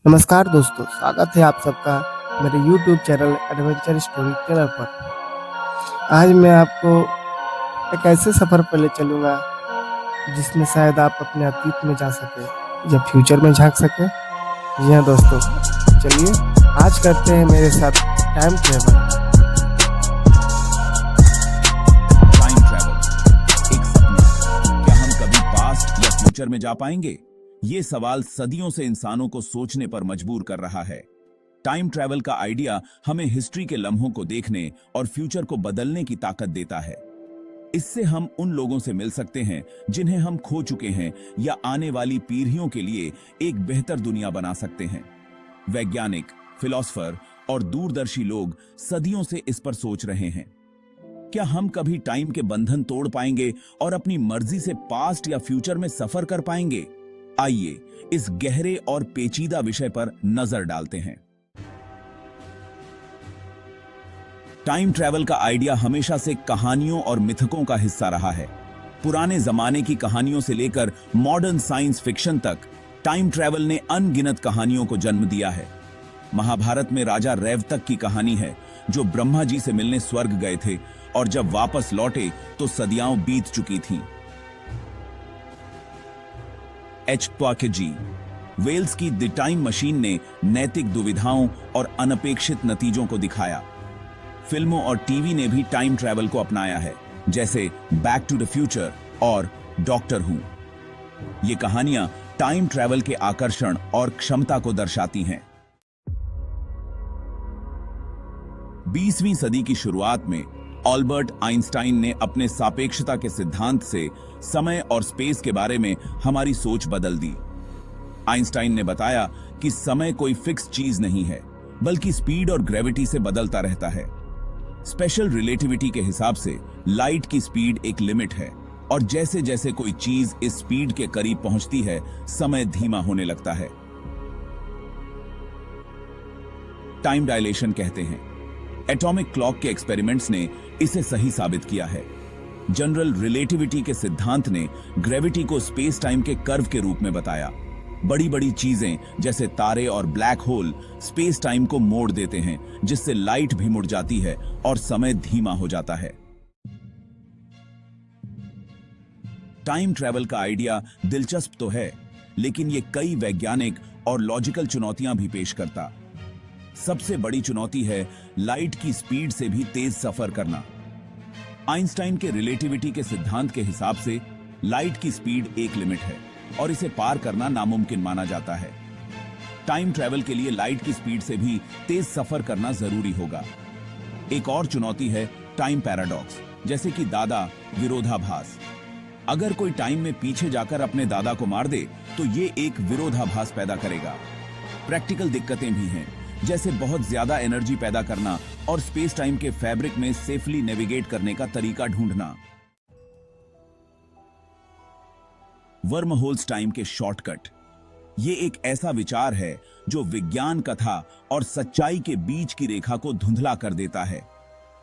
नमस्कार दोस्तों, स्वागत है आप सबका मेरे YouTube channel adventure story teller पर। आज मैं आपको एक ऐसे सफ़र पर ले चलूँगा जिसमें शायद आप अपने अतीत में जा सकें या फ्यूचर में झाँक सकें। जी हाँ दोस्तों, चलिए आज करते हैं मेरे साथ टाइम ट्रैवल। टाइम ट्रैवल एक सपना। क्या हम कभी पास्ट या फ्यूचर में जा पाएंगे? ये सवाल सदियों से इंसानों को सोचने पर मजबूर कर रहा है। टाइम ट्रैवल का आइडिया हमें हिस्ट्री के लम्हों को देखने और फ्यूचर को बदलने की ताकत देता है। इससे हम उन लोगों से मिल सकते हैं जिन्हें हम खो चुके हैं या आने वाली पीढ़ियों के लिए एक बेहतर दुनिया बना सकते हैं। वैज्ञानिक, फिलोसफर और दूरदर्शी लोग सदियों से इस पर सोच रहे हैं। क्या हम कभी टाइम के बंधन तोड़ पाएंगे और अपनी मर्जी से पास्ट या फ्यूचर में सफर कर पाएंगे? आइए इस गहरे और पेचीदा विषय पर नजर डालते हैं। टाइम ट्रैवल का आइडिया हमेशा से कहानियों और मिथकों का हिस्सा रहा है। पुराने जमाने की कहानियों से लेकर मॉडर्न साइंस फिक्शन तक टाइम ट्रैवल ने अनगिनत कहानियों को जन्म दिया है। महाभारत में राजा रैवतक की कहानी है, जो ब्रह्मा जी से मिलने स्वर्ग गए थे और जब वापस लौटे तो सदियां बीत चुकी थीं। एच ट्वाकेजी, वेल्स की द टाइम मशीन ने नैतिक दुविधाओं और अनपेक्षित नतीजों को दिखाया। फिल्मों और टीवी ने भी टाइम ट्रैवल को अपनाया है, जैसे बैक टू द फ्यूचर और डॉक्टर हू। ये कहानियां टाइम ट्रैवल के आकर्षण और क्षमता को दर्शाती हैं। 20वीं सदी की शुरुआत में अल्बर्ट आइंस्टाइन ने अपने सापेक्षता के सिद्धांत से समय और स्पेस के बारे में हमारी सोच बदल दी। आइंस्टाइन ने बताया कि समय कोई फिक्स चीज नहीं है, बल्कि स्पीड और ग्रेविटी से बदलता रहता है। स्पेशल रिलेटिविटी के हिसाब से लाइट की स्पीड एक लिमिट है, और जैसे जैसे कोई चीज इस स्पीड के करीब पहुंचती है, समय धीमा होने लगता है। टाइम डायलेशन कहते हैं। एटॉमिक क्लॉक के एक्सपेरिमेंट्स ने इसे सही साबित किया है। जनरल रिलेटिविटी के सिद्धांत ने ग्रेविटी को स्पेस टाइम के कर्व के रूप में बताया। बड़ी बड़ी चीजें जैसे तारे और ब्लैक होल स्पेस टाइम को मोड़ देते हैं, जिससे लाइट भी मुड़ जाती है और समय धीमा हो जाता है। टाइम ट्रैवल का आइडिया दिलचस्प तो है, लेकिन ये कई वैज्ञानिक और लॉजिकल चुनौतियां भी पेश करता। सबसे बड़ी चुनौती है लाइट की स्पीड से भी तेज सफर करना। आइंस्टाइन के रिलेटिविटी के सिद्धांत के हिसाब से लाइट की स्पीड एक लिमिट है और इसे पार करना नामुमकिन माना जाता है। टाइम ट्रैवल के लिए लाइट की स्पीड से भी तेज सफर करना जरूरी होगा। एक और चुनौती है टाइम पैराडॉक्स, जैसे कि दादा विरोधाभास। अगर कोई टाइम में पीछे जाकर अपने दादा को मार दे तो ये एक विरोधाभास पैदा करेगा। प्रैक्टिकल दिक्कतें भी हैं, जैसे बहुत ज्यादा एनर्जी पैदा करना और स्पेस टाइम के फैब्रिक में सेफली नेविगेट करने का तरीका ढूंढना। वर्म होल्स टाइम के शॉर्टकट। ये एक ऐसा विचार है जो विज्ञान कथा और सच्चाई के बीच की रेखा को धुंधला कर देता है।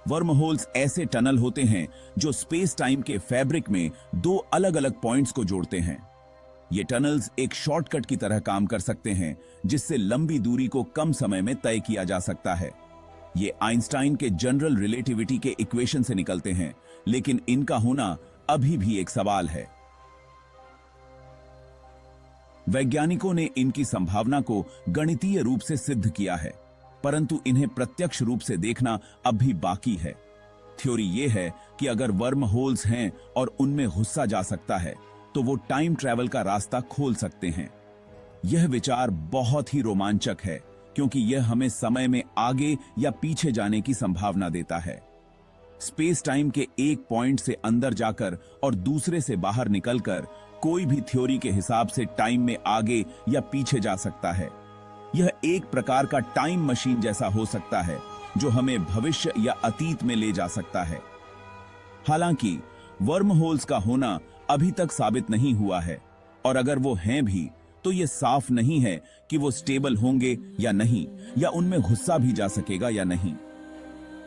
वर्म होल्स ऐसे टनल होते हैं जो स्पेस टाइम के फैब्रिक में दो अलग अलग पॉइंट्स को जोड़ते हैं। ये टनल्स एक शॉर्टकट की तरह काम कर सकते हैं, जिससे लंबी दूरी को कम समय में तय किया जा सकता है। ये आइंस्टाइन के जनरल रिलेटिविटी के इक्वेशन से निकलते हैं, लेकिन इनका होना अभी भी एक सवाल है। वैज्ञानिकों ने इनकी संभावना को गणितीय रूप से सिद्ध किया है, परंतु इन्हें प्रत्यक्ष रूप से देखना अब भी बाकी है। थ्योरी यह है कि अगर वर्म होल्स हैं और उनमें घुसा जा सकता है, तो वो टाइम ट्रैवल का रास्ता खोल सकते हैं। यह विचार बहुत ही रोमांचक है, क्योंकि यह हमें समय में आगे या पीछे जाने की संभावना देता है। स्पेस टाइम के एक पॉइंट से अंदर जाकर और दूसरे से बाहर निकलकर कोई भी थ्योरी के हिसाब से टाइम में आगे या पीछे जा सकता है। यह एक प्रकार का टाइम मशीन जैसा हो सकता है, जो हमें भविष्य या अतीत में ले जा सकता है। हालांकि वर्म होल्स का होना अभी तक साबित नहीं हुआ है, और अगर वो हैं भी तो ये साफ नहीं है कि वो स्टेबल होंगे या नहीं, या उनमें घुसा भी जा सकेगा या नहीं।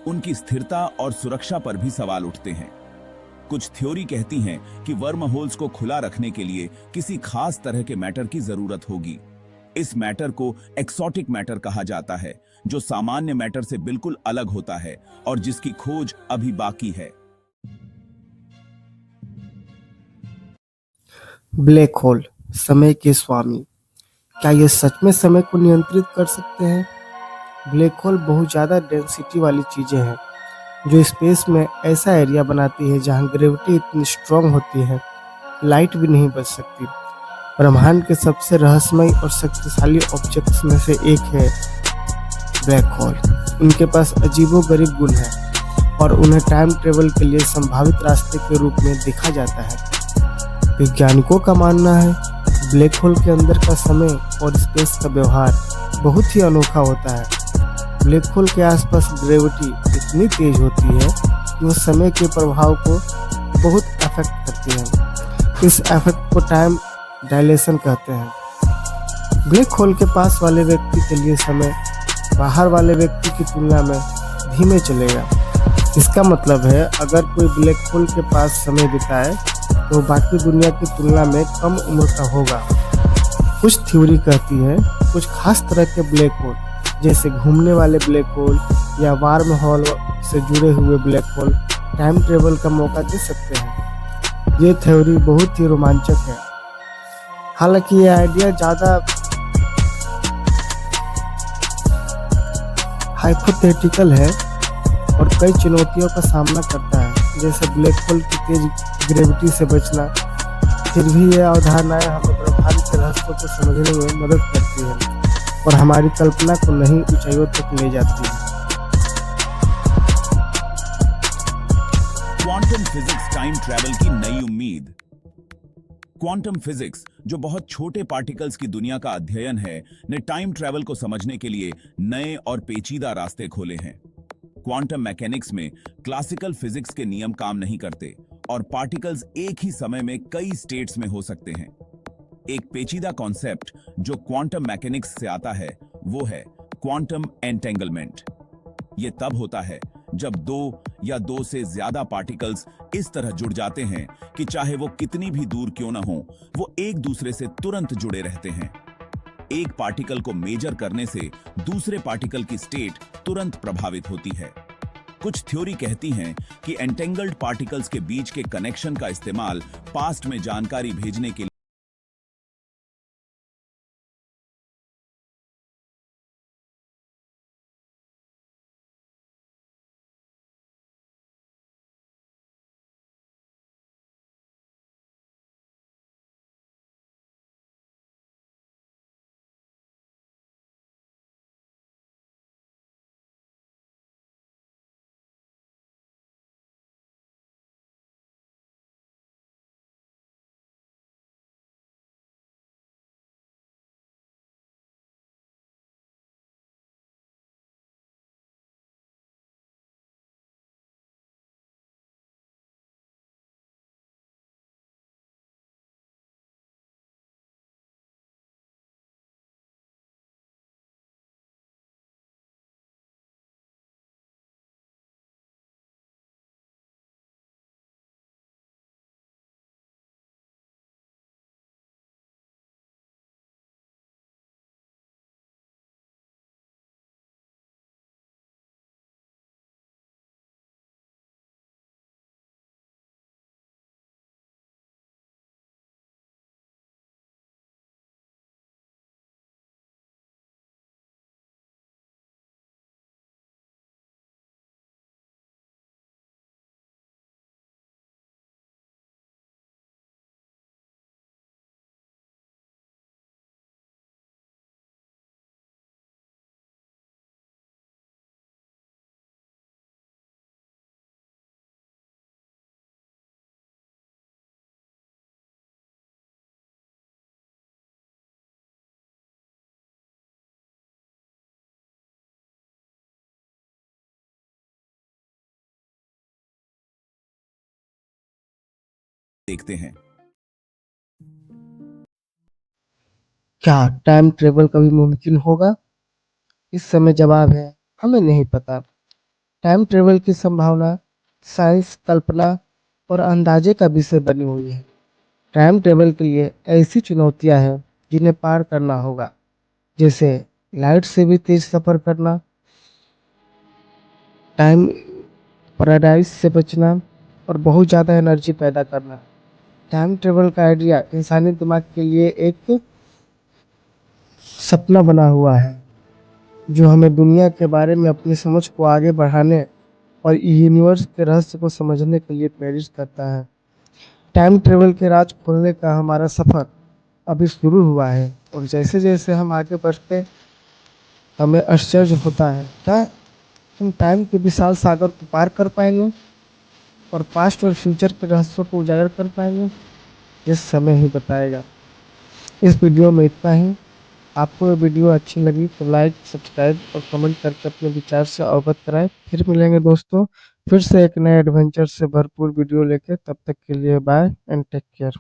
उनकी स्थिरता और सुरक्षा पर भी सवाल उठते हैं। कुछ थ्योरी कहती हैं कि वर्म होल्स को खुला रखने के लिए किसी खास तरह के मैटर की जरूरत होगी। इस मैटर को एक्सोटिक मैटर कहा जाता है, जो सामान्य मैटर से बिल्कुल अलग होता है और जिसकी खोज अभी बाकी है। ब्लैक होल, समय के स्वामी। क्या ये सच में समय को नियंत्रित कर सकते हैं? ब्लैक होल बहुत ज़्यादा डेंसिटी वाली चीज़ें हैं जो स्पेस में ऐसा एरिया बनाती है जहाँ ग्रेविटी इतनी स्ट्रांग होती है लाइट भी नहीं बच सकती। ब्रह्मांड के सबसे रहस्यमय और शक्तिशाली ऑब्जेक्ट्स में से एक है ब्लैक होल। इनके पास अजीबोगरीब गुण हैं और उन्हें टाइम ट्रेवल के लिए संभावित रास्ते के रूप में देखा जाता है। वैज्ञानिकों का मानना है ब्लैक होल के अंदर का समय और स्पेस का व्यवहार बहुत ही अनोखा होता है। ब्लैक होल के आसपास ग्रेविटी इतनी तेज होती है कि वो समय के प्रभाव को बहुत अफेक्ट करती है। इस इफेक्ट को टाइम डायलेशन कहते हैं। ब्लैक होल के पास वाले व्यक्ति के लिए समय बाहर वाले व्यक्ति की तुलना में धीमे चलेगा। इसका मतलब है अगर कोई ब्लैक होल के पास समय बिताए तो बाकी दुनिया की तुलना में कम उम्र का होगा। कुछ थ्योरी कहती है कुछ खास तरह के ब्लैक होल जैसे घूमने वाले ब्लैक होल या वार्म होल से जुड़े हुए ब्लैक होल टाइम ट्रेवल का मौका दे सकते हैं। ये थ्योरी बहुत ही रोमांचक है। हालांकि ये आइडिया ज़्यादा हाइपोथेटिकल है और कई चुनौतियों का सामना करता है, जैसे ब्लैक होल की तेज ग्रेविटी से बचना। फिर भी ये अवधारणाएं हमें ब्रह्मांड के रहस्यों को समझने में मदद करती हैं और हमारी कल्पना को नई ऊंचाइयों तक ले जाती है। क्वांटम फिजिक्स टाइम ट्रैवल की नई उम्मीद। क्वांटम फिजिक्स, जो बहुत छोटे पार्टिकल्स की दुनिया का अध्ययन है, ने टाइम ट्रैवल को समझने के लिए नए और पेचीदा रास्ते खोले हैं। क्वांटम मैकेनिक्स में क्लासिकल फिजिक्स के नियम काम नहीं करते और पार्टिकल्स एक ही समय में कई स्टेट्स में हो सकते हैं। एक पेचीदा कॉन्सेप्ट जो क्वांटम मैकेनिक्स से आता है वो है क्वांटम एंटेंगलमेंट। ये तब होता है जब दो या दो से ज्यादा पार्टिकल्स इस तरह जुड़ जाते हैं कि चाहे वो कितनी भी दूर क्यों ना हो, वो एक दूसरे से तुरंत जुड़े रहते हैं। एक पार्टिकल को मेजर करने से दूसरे पार्टिकल की स्टेट तुरंत प्रभावित होती है। कुछ थ्योरी कहती हैं कि एंटेंगल्ड पार्टिकल्स के बीच के कनेक्शन का इस्तेमाल पास्ट में जानकारी भेजने के देखते हैं। क्या टाइम ट्रेवल कभी मुमकिन होगा? इस समय जवाब है हमें नहीं पता। टाइम ट्रेवल की संभावना साइंस, कल्पना और अंदाजे का विषय बनी हुई है। टाइम ट्रेवल के लिए ऐसी चुनौतियां हैं जिन्हें पार करना होगा। जैसे लाइट से भी तेज सफ़र करना, टाइम पैराडाइज से बचना और बहुत ज़्यादा एनर्जी पैदा करना। टाइम ट्रेवल का आइडिया इंसानी दिमाग के लिए एक सपना बना हुआ है, जो हमें दुनिया के बारे में अपनी समझ को आगे बढ़ाने और यूनिवर्स के रहस्य को समझने के लिए प्रेरित करता है। टाइम ट्रेवल के राज खोलने का हमारा सफ़र अभी शुरू हुआ है, और जैसे जैसे हम आगे बढ़ते हमें आश्चर्य होता है, क्या हम टाइम के विशाल सागर को पार कर पाएंगे और पास्ट और फ्यूचर के रहस्यों को उजागर कर पाएंगे? ये समय ही बताएगा। इस वीडियो में इतना ही। आपको ये वीडियो अच्छी लगी तो लाइक, सब्सक्राइब और कमेंट करके अपने विचार से अवगत कराएं। फिर मिलेंगे दोस्तों, फिर से एक नए एडवेंचर से भरपूर वीडियो लेके। तब तक के लिए बाय एंड टेक केयर।